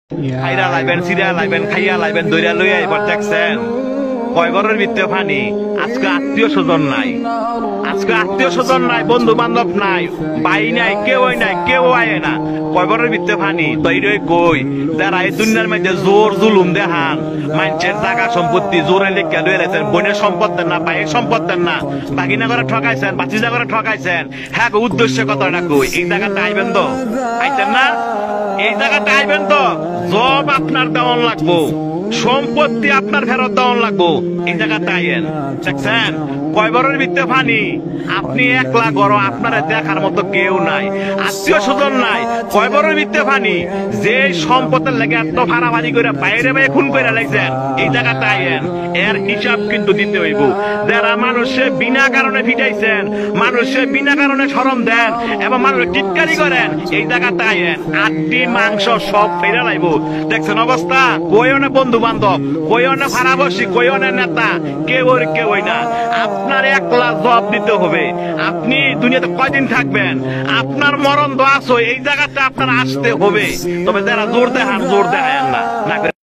খাইরা লাইবেন সিরা লাইবেন খাইয়া লাইবেন দইরা লইয়া এবার দেখছেন কয় ঘরের ভিতরে পানি। আজকে আত্মীয় স্বজন নাই, আজকে আত্মীয় স্বজন নাই, বন্ধু বান্ধব নাই, ভাই নাই, কেউ আয় না। কয় ঘরের ভিতরে পানি তৈরি কই যারা এই দুনিয়ার মধ্যে জোর জুলুম দেখান, মানুষের জায়গা সম্পত্তি জোরে লেখা লয়ে রেছেন, বোনের সম্পদ দেন না, ভাইয়ের সম্পদ দেন না, বাগিনা করে ঠকাইছেন, বাচিজা করে ঠকাইছেন। হ্যাঁ উদ্দেশ্য কথাটা কই, এই জায়গাটা আইবেন তো, আইতেন না? এই জায়গাটা আইবেন তো, জব আপনার দেওয়ান লাগবো, সম্পত্তি আপনার ফেরত দেওয়ান লাগবো। এই জায়গাটা আইয়েন। দেখছেন কয় বড়ের ভিতরে পানি, আপনি একলা গড়, আপনার দেখার মতো কেউ নাই, আত্মীয় স্বজন নাই। কয় বড়ের ভিতরে পানি, যে সম্পদের লেগে এত ভাড়াভাড়ি করে বাইরে বাইরে খুন করে লাগছেন, এই জায়গাটা আইয়েন। এর হিসাব কিন্তু দিতে হইব। যারা মানুষে বিনা কারণে ফিটাইছেন, মানুষে বিনা কারণে শরম দেন এবং মানুষ টিটকারি করেন, এই জায়গাটা আইয়েন। আড্ডি মাংস সব ফেরা লাইব। দেখছেন অবস্থা, কই অনেক বন্ধু বান্ধব, কই অনেক ভাড়া বসি, কই অনেক নেতা, কেউই না। আপনার একলা জবাব দিতে হবে। আপনি দুনিয়াতে কয়দিন থাকবেন, আপনার মরণ তো আসো, এই জায়গাটা আপনার আসতে হবে। তবে যারা জোর দেখান না।